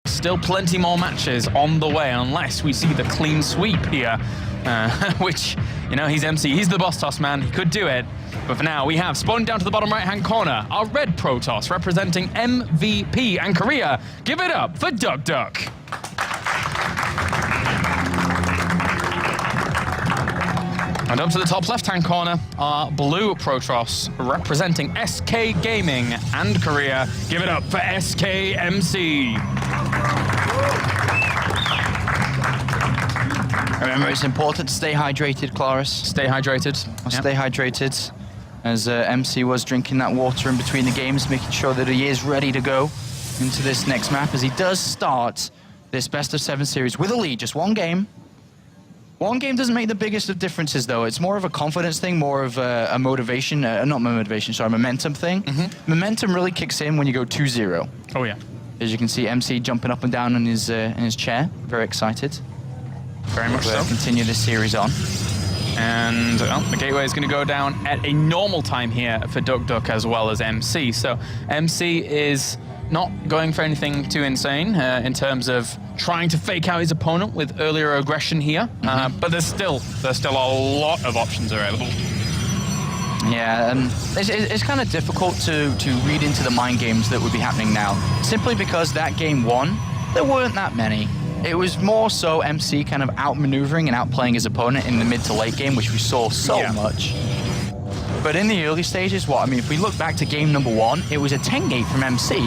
Still plenty more matches on the way, unless we see the clean sweep here, which, you know, he's MC, he's the boss toss man, he could do it. But for now, we have, spawning down to the bottom right-hand corner, our red Protoss representing MVP and Korea. Give it up for duckdeok. And up to the top left-hand corner, our blue Protoss representing SK Gaming and Korea. Give it up for SKMC. Remember, it's important to stay hydrated, Claris. Stay hydrated. Stay hydrated. As MC was drinking that water in between the games, making sure that he is ready to go into this next map, as he does start this best-of-7 series with a lead, just one game. One game doesn't make the biggest of differences, though. It's more of a confidence thing, more of a motivation, not motivation, sorry, momentum thing. Momentum really kicks in when you go 2-0. Oh, yeah. As you can see, MC jumping up and down in his chair, very excited. Very much so. Continue this series on. And the gateway is going to go down at a normal time here for duckdeok as well as MC. So MC is not going for anything too insane in terms of trying to fake out his opponent with earlier aggression here. But there's still a lot of options available. Yeah, it's kind of difficult to read into the mind games that would be happening now, simply because that game one, there weren't that many. It was more so MC kind of outmaneuvering and outplaying his opponent in the mid to late game, which we saw so much. But in the early stages, if we look back to game number one, it was a 10-gate from MC,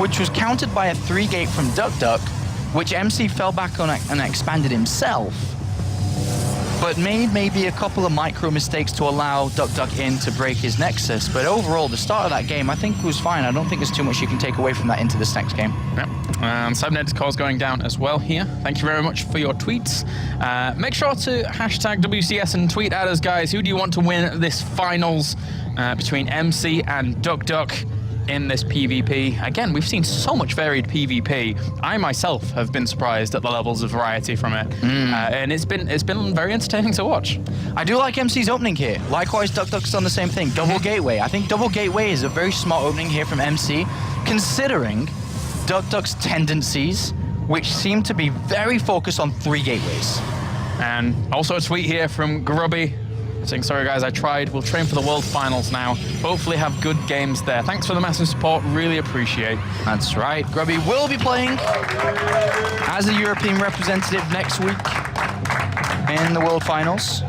which was countered by a 3-gate from duckdeok, which MC fell back on and expanded himself, but made maybe a couple of micro mistakes to allow duckdeok in to break his nexus. But overall, the start of that game, I think, was fine. I don't think there's too much you can take away from that into this next game. Yep. Cybernetic calls going down as well here. Thank you very much for your tweets. Make sure to hashtag WCS and tweet at us, guys. Who do you want to win this finals between MC and duckdeok in this PvP? Again, we've seen so much varied PvP. I myself have been surprised at the levels of variety from it, and it's been very entertaining to watch. I do like MC's opening here. Likewise, duckdeok's done the same thing. Double gateway. I think double gateway is a very smart opening here from MC, considering duckdeok's tendencies, which seem to be very focused on 3 gateways. And also a tweet here from Grubby, saying, sorry guys, I tried. We'll train for the World Finals now. Hopefully have good games there. Thanks for the massive support. Really appreciate. That's right. Grubby will be playing as a European representative next week in the World Finals.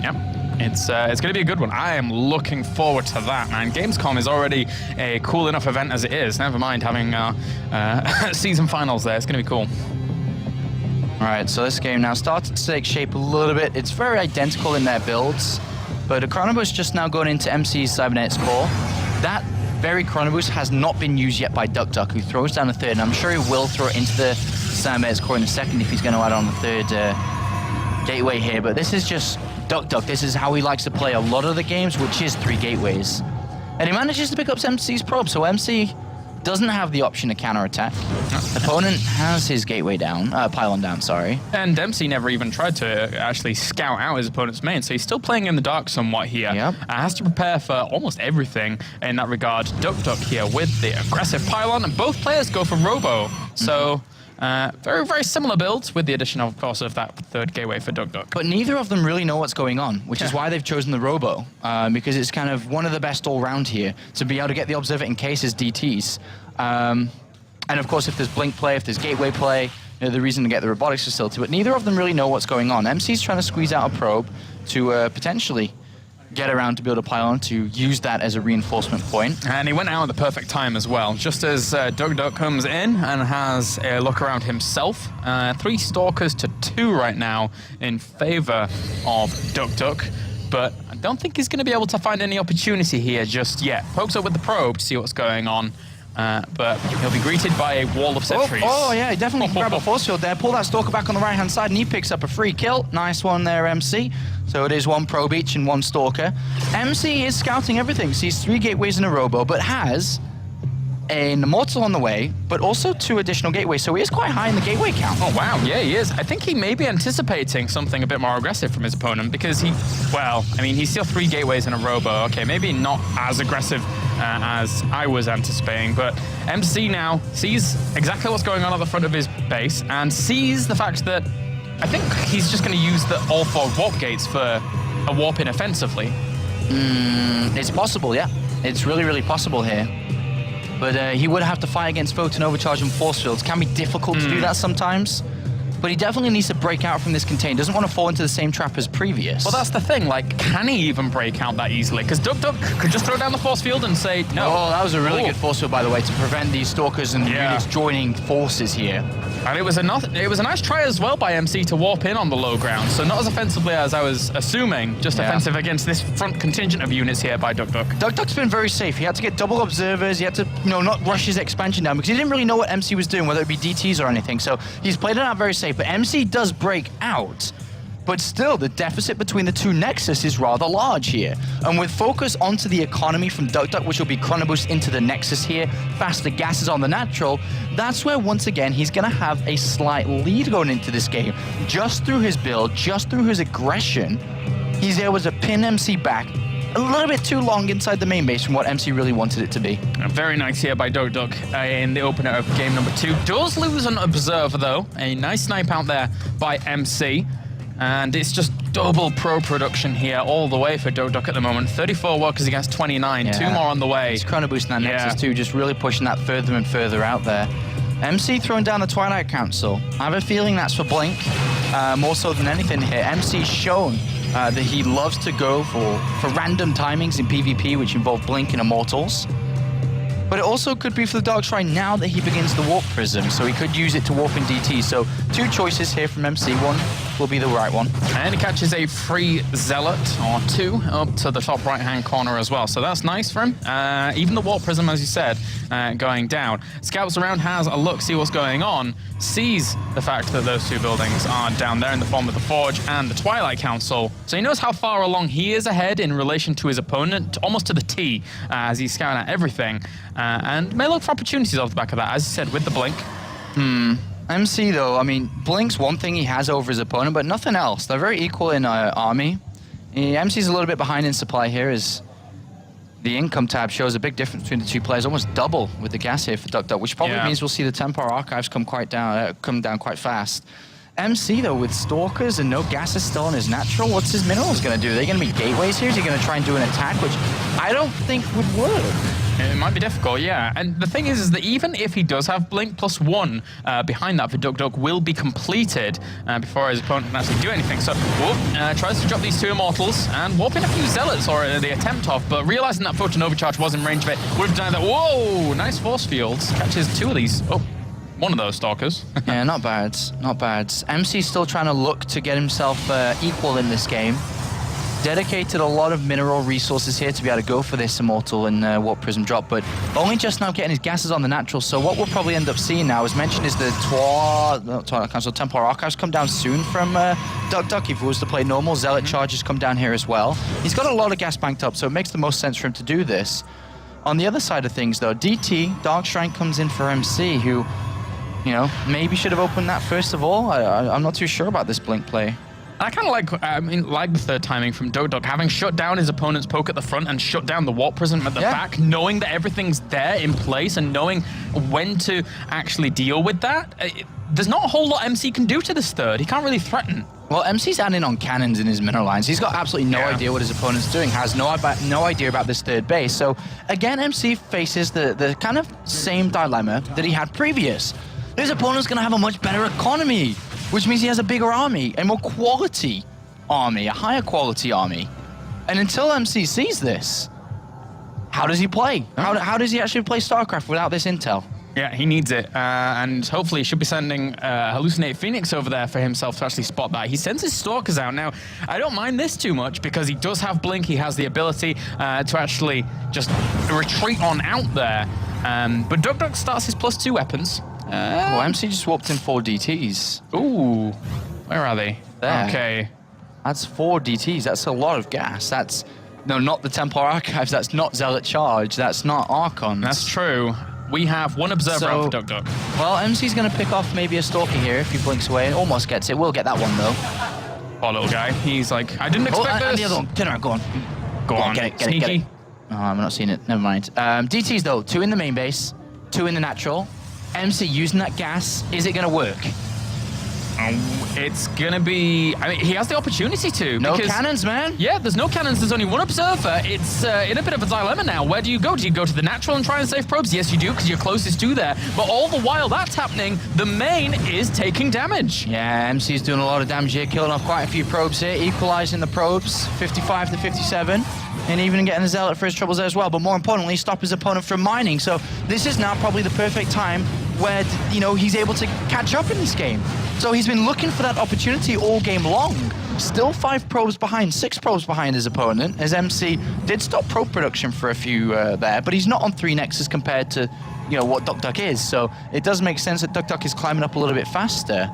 Yep. It's going to be a good one. I am looking forward to that, man. Gamescom is already a cool enough event as it is. Never mind having season finals there. It's going to be cool. All right, so this game now started to take shape a little bit. It's very identical in their builds, but a Chronoboost just now going into MC's Cybernetics core. That very Chronoboost has not been used yet by duckdeok, who throws down a 3rd, and I'm sure he will throw it into the Cybernetics core in a second if he's going to add on the 3rd gateway here. But this is just duckdeok. This is how he likes to play a lot of the games, which is 3 gateways. And he manages to pick up MC's probe, so MC doesn't have the option to counterattack. Opponent has his gateway down, pylon down, sorry. And MC never even tried to actually scout out his opponent's main, so he's still playing in the dark somewhat here. Yep. Has to prepare for almost everything in that regard. duckdeok here with the aggressive pylon, and both players go for Robo. So very, very similar builds, with the addition, of course, of that 3rd gateway for duckdeok. But neither of them really know what's going on, which is why they've chosen the Robo, because it's kind of one of the best all-round here, to be able to get the Observer in case as DTs. And of course, if there's blink play, if there's gateway play, the reason to get the robotics facility. But neither of them really know what's going on. MC's trying to squeeze out a probe to potentially get around to build a pylon, to use that as a reinforcement point. And he went out at the perfect time as well. Just as duckdeok comes in and has a look around himself. 3 Stalkers to 2 right now in favor of duckdeok. But I don't think he's going to be able to find any opportunity here just yet. Pokes up with the probe to see what's going on. But he'll be greeted by a wall of sentries. Oh yeah, he definitely can grab a force field there. Pull that Stalker back on the right-hand side, and he picks up a free kill. Nice one there, MC. So it is 1 probe each and 1 Stalker. MC is scouting everything. Sees 3 gateways in a Robo, but has an Immortal on the way, but also 2 additional gateways, so he is quite high in the gateway count. Oh, wow. Yeah, he is. I think he may be anticipating something a bit more aggressive from his opponent because he's still 3 gateways in a row, but okay, maybe not as aggressive as I was anticipating, but MC now sees exactly what's going on at the front of his base and sees the fact that I think he's just going to use all 4 warp gates for a warp in offensively. It's possible, yeah. It's really, really possible here. But he would have to fight against Photon Overcharge and Force Fields. Can be difficult to do that sometimes. But he definitely needs to break out from this contain. Doesn't want to fall into the same trap as previous. Well, that's the thing. Like, can he even break out that easily? Because duckdeok could just throw down the force field and say no. Oh, that was a really good force field, by the way, to prevent these Stalkers and units joining forces here. And it was a nice try as well by MC to warp in on the low ground. So not as offensively as I was assuming, just offensive against this front contingent of units here by duckdeok. Duckdeok's been very safe. He had to get double observers. He had to, not rush his expansion down because he didn't really know what MC was doing, whether it be DTs or anything. So he's played it out very safe. But MC does break out. But still, the deficit between the 2 Nexus is rather large here. And with focus onto the economy from duckdeok, which will be Chrono Boost into the Nexus here, faster gases on the natural, that's where, once again, he's going to have a slight lead going into this game. Just through his build, just through his aggression, he's able to pin MC back a little bit too long inside the main base from what MC really wanted it to be. Very nice here by duckdeok in the opener of game number 2. Does lose an observer, though. A nice snipe out there by MC. And it's just double pro production here all the way for duckdeok at the moment. 34 workers against 29, 2 more on the way. He's Chrono Boosting that Nexus too, just really pushing that further and further out there. MC throwing down the Twilight Council. I have a feeling that's for Blink, more so than anything here. MC's shown that he loves to go for random timings in PvP, which involve Blink and Immortals. But it also could be for the Dark Shrine now that he begins the Warp Prism, so he could use it to warp in DT. So 2 choices here from MC. One will be the right one. And he catches a free Zealot, or 2, up to the top right-hand corner as well. So that's nice for him. Even the Warp Prism, as you said, going down. Scouts around, has a look, see what's going on, sees the fact that those 2 buildings are down there in the form of the Forge and the Twilight Council. So he knows how far along he is ahead in relation to his opponent, almost to the T, as he's scouting at everything. And may look for opportunities off the back of that, as you said, with the Blink. MC, though, I mean, Blink's one thing he has over his opponent, but nothing else. They're very equal in army. MC's a little bit behind in supply here, as the income tab shows a big difference between the 2 players, almost double with the gas here for duckdeok, which probably means we'll see the Templar Archives come down quite fast. MC, though, with Stalkers and no gases still on his natural, what's his minerals going to do? Are they going to be gateways here? Is he going to try and do an attack, which I don't think would work? It might be difficult, yeah. And the thing is that even if he does have Blink, +1 behind that for duckdeok will be completed before his opponent can actually do anything. So tries to drop these 2 Immortals and warp in a few Zealots, or the attempt of, but realizing that Photon Overcharge was in range of it, would have done that. Whoa! Nice force fields. Catches 2 of these. Oh, one of those Stalkers. Yeah, not bad. Not bad. MC's still trying to look to get himself equal in this game. Dedicated a lot of mineral resources here to be able to go for this Immortal and Warp Prism drop, but only just now getting his gases on the natural. So what we'll probably end up seeing now, as mentioned, is the Twilight Council Templar Archives come down soon from duckdeok. If he was to play normal, Zealot charges come down here as well. He's got a lot of gas banked up, so it makes the most sense for him to do this. On the other side of things, though, DT, Dark Shrine, comes in for MC, who, maybe should have opened that first of all. I'm not too sure about this Blink play. I kind of like the third timing from duckdeok, having shut down his opponent's poke at the front and shut down the Warp Prism at the back, knowing that everything's there in place and knowing when to actually deal with that. There's not a whole lot MC can do to this third. He can't really threaten. Well, MC's adding on cannons in his mineral lines. He's got absolutely no idea what his opponent's doing, has no idea about this third base. So, again, MC faces the kind of same dilemma that he had previous. His opponent's going to have a much better economy, which means he has a bigger army, a more quality army, a higher quality army. And until MC sees this, how does he play? How does he actually play StarCraft without this intel? Yeah, he needs it, and hopefully he should be sending Hallucinate Phoenix over there for himself to actually spot that. He sends his Stalkers out. Now, I don't mind this too much because he does have Blink. He has the ability to actually just retreat on out there. But duckdeok starts his +2 weapons. Well, MC just warped in 4 DTs. Ooh, where are they? There. Okay. That's 4 DTs. That's a lot of gas. That's, no, not the Templar Archives. That's not Zealot Charge. That's not Archons. That's true. we have one observer out for duckdeok. Well, MC's going to pick off maybe a Stalker here if he blinks away. Almost gets it. We'll get that one, though. Poor little guy. He's like, I didn't expect this. And the other one. Turn around, go on. Go on. Get it. Oh, I'm not seeing it. Never mind. DTs, though. 2 in the main base, 2 in the natural. MC using that gas. Is it going to work? It's gonna be. I mean, he has the opportunity to. No cannons, man. Yeah, there's no cannons. There's only one observer. It's in a bit of a dilemma now. Where do you go? Do you go to the natural and try and save probes? Yes, you do, because you're closest to there. But all the while that's happening, the main is taking damage. Yeah, MC's doing a lot of damage here, killing off quite a few probes here, equalizing the probes, 55 to 57. And even getting the Zealot for his troubles there as well. But more importantly, stop his opponent from mining. So this is now probably the perfect time where, you know, he's able to catch up in this game. So he's been looking for that opportunity all game long. Still 5 probes behind, 6 probes behind his opponent, as MC did stop probe production for a few there, but he's not on 3 Nexus compared to, you know, what duckdeok is. So it does make sense that duckdeok is climbing up a little bit faster.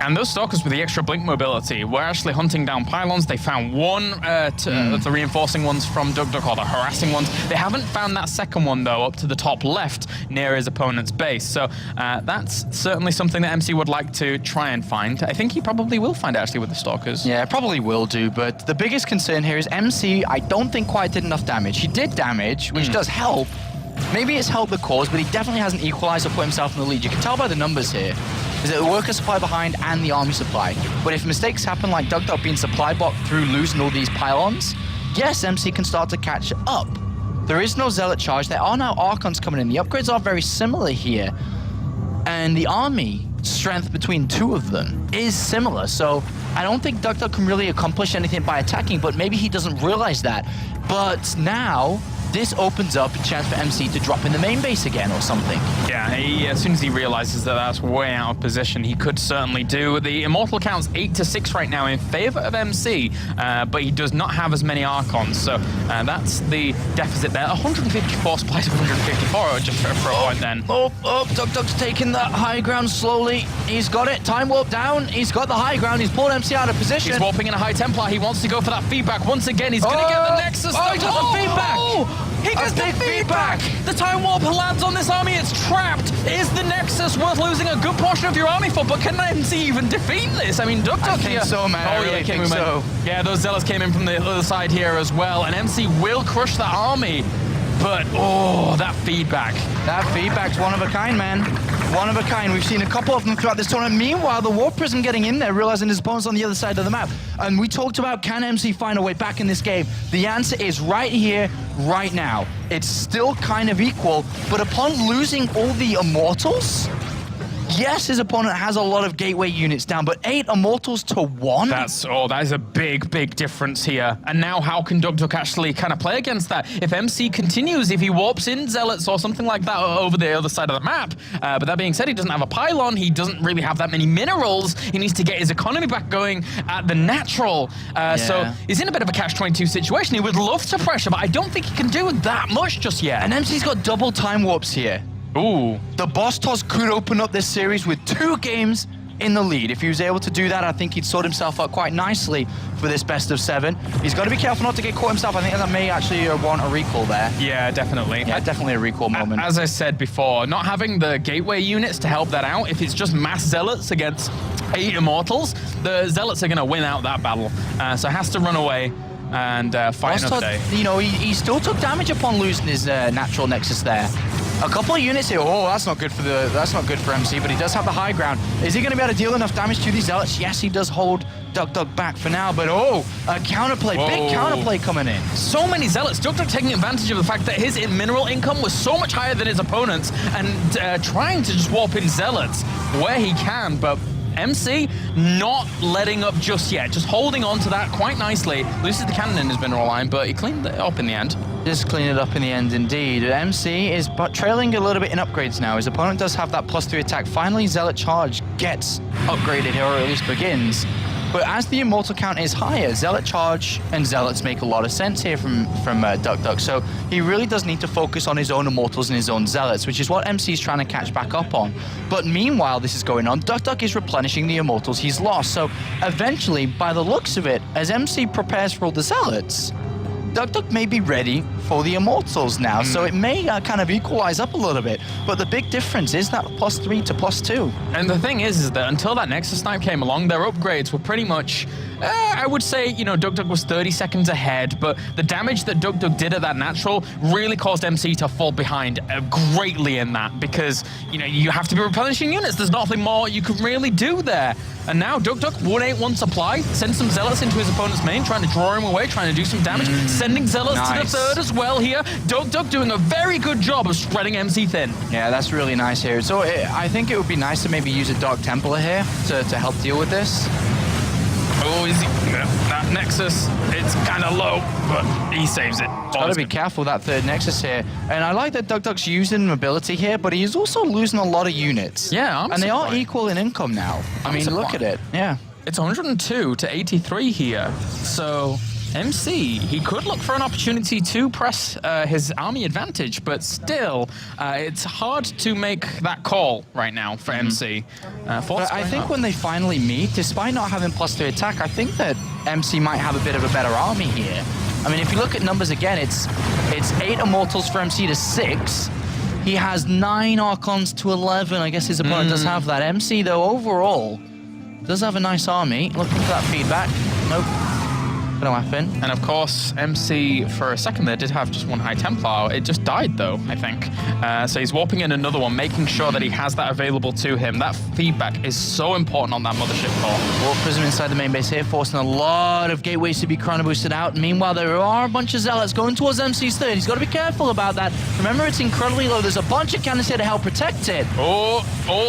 And those Stalkers with the extra blink mobility were actually hunting down pylons. They found one the reinforcing ones from duckdeok, or the harassing ones. They haven't found that second one, though, up to the top left near his opponent's base. So that's certainly something that MC would like to try and find. I think he probably will find it, actually, with the Stalkers. Yeah, probably will do, but the biggest concern here is MC, I don't think quite did enough damage. He did damage, which does help. Maybe it's helped the cause, but he definitely hasn't equalized or put himself in the lead. You can tell by the numbers here. Is that the worker supply behind and the army supply. But if mistakes happen like duckdeok being supply blocked through losing all these pylons, yes, MC can start to catch up. There is no Zealot charge. There are now Archons coming in. The upgrades are very similar here. And the army strength between 2 of them is similar. So I don't think duckdeok can really accomplish anything by attacking, but maybe he doesn't realize that. But now, this opens up a chance for MC to drop in the main base again or something. Yeah, as soon as he realizes that that's way out of position, he could certainly do. The Immortal count's 8 to 6 right now in favor of MC, but he does not have as many Archons, so that's the deficit there. 154 supplies of 154 just for a point then. duckdeok's taking that high ground slowly. He's got it. Time warp down. He's got the high ground. He's pulled MC out of position. He's warping in a High Templar. He wants to go for that feedback once again. He's going to get the Nexus. He got the feedback. He gets the feedback! The Time Warp lands on this army, it's trapped! Is the Nexus worth losing a good portion of your army for? But can MC even defeat this? I mean, duckdeok here... I think so, man. I really think so. Yeah, those Zealots came in from the other side here as well, and MC will crush that army. But, oh, that feedback. That feedback's one of a kind, man. One of a kind. We've seen a couple of them throughout this tournament. Meanwhile, the Warp Prism getting in there, realizing his opponent's on the other side of the map. And we talked about, can MC find a way back in this game? The answer is right here, right now. It's still kind of equal, but upon losing all the Immortals, yes, his opponent has a lot of gateway units down, but 8 Immortals to 1? That is a big, big difference here. And now how can duckdeok actually kind of play against that? If MC continues, if he warps in Zealots or something like that over the other side of the map, but that being said, he doesn't have a pylon, he doesn't really have that many minerals, he needs to get his economy back going at the natural. So he's in a bit of a catch-22 situation. He would love to pressure, but I don't think he can do that much just yet. And MC's got double time warps here. Ooh. The boss toss could open up this series with 2 games in the lead. If he was able to do that, I think he'd sort himself up quite nicely for this best of 7. He's got to be careful not to get caught himself. I think that may actually want a recall there. Yeah, definitely. Yeah, definitely a recall moment. As I said before, not having the gateway units to help that out, if it's just mass Zealots against 8 Immortals, the Zealots are going to win out that battle. So has to run away and fight another day. You know, he still took damage upon losing his natural Nexus there. A couple of units here. Oh, that's not good for MC, but he does have the high ground. Is he going to be able to deal enough damage to these Zealots? Yes, he does hold duckdeok back for now, but a counterplay, big counterplay coming in. So many Zealots. duckdeok taking advantage of the fact that his mineral income was so much higher than his opponent's and trying to just warp in Zealots where he can, but MC not letting up just yet, just holding on to that quite nicely. Loses the cannon in his mineral line, but he cleaned it up in the end. Just clean it up in the end, indeed. MC is trailing a little bit in upgrades now. His opponent does have that +3 attack. Finally, Zealot Charge gets upgraded here, or at least begins. But as the Immortal count is higher, Zealot Charge and Zealots make a lot of sense here from duckdeok. So he really does need to focus on his own Immortals and his own Zealots, which is what MC is trying to catch back up on. But meanwhile this is going on, duckdeok is replenishing the Immortals he's lost. So eventually, by the looks of it, as MC prepares for all the Zealots, duckdeok may be ready for the Immortals now, so it may kind of equalize up a little bit. But the big difference is that +3 to +2. And the thing is that until that Nexus snipe came along, their upgrades were pretty much, I would say, you know, duckdeok was 30 seconds ahead, but the damage that duckdeok did at that natural really caused MC to fall behind greatly in that, because, you know, you have to be replenishing units. There's nothing more you can really do there. And now duckdeok, 181 supply, sends some Zealots into his opponent's main, trying to draw him away, trying to do some damage, sending Zealots to the third as well here. duckdeok doing a very good job of spreading MC thin. Yeah, that's really nice here. So I think it would be nice to maybe use a Dark Templar here to help deal with this. Oh, is he? Yeah, that Nexus, it's kind of low, but he saves it. Gotta be careful that third Nexus here. And I like that duckdeok's using mobility here, but he's also losing a lot of units. Yeah, and they are equal in income now. I mean, look at it. Yeah. It's 102 to 83 here. So MC, he could look for an opportunity to press his army advantage, but still, it's hard to make that call right now for MC. But I think when they finally meet, despite not having +3 attack, I think that MC might have a bit of a better army here. I mean, if you look at numbers again, it's 8 Immortals for MC to 6. He has 9 Archons to 11. I guess his opponent does have that. MC, though, overall, does have a nice army. Looking for that feedback. Nope. Gonna happen. And of course, MC for a second there did have just one High Templar. It just died though, I think. So he's warping in another one, making sure that he has that available to him. That feedback is so important on that Mothership core. Warp Prism inside the main base here, forcing a lot of gateways to be chrono boosted out. Meanwhile, there are a bunch of Zealots going towards MC's third. He's got to be careful about that. Remember, it's incredibly low. There's a bunch of cannons here to help protect it. Oh,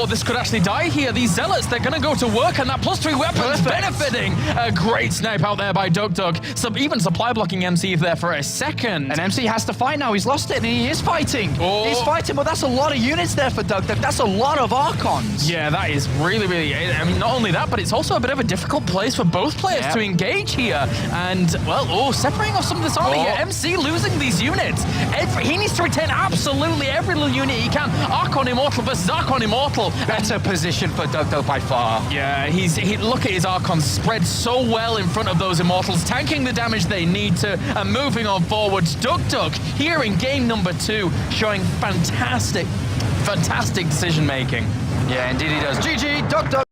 this could actually die here. These Zealots, they're gonna go to work, and that +3 weapons benefiting. A great snipe out there by duckdeok. Even supply blocking MC there for a second. And MC has to fight now. He's lost it, and he is fighting. He's fighting, but that's a lot of units there for duckdeok. That's a lot of Archons. Yeah, that is really, really... I mean, not only that, but it's also a bit of a difficult place for both players to engage here. And, well, separating off some of this army here. MC losing these units. He needs to retain absolutely every little unit he can. Archon Immortal versus Archon Immortal. Better position for duckdeok by far. Yeah, look at his Archons spread so well in front of those Immortals, tanking the damage they need to, and moving on forwards. duckdeok here in game number 2, showing fantastic decision making. Yeah, indeed he does. GG, duckdeok.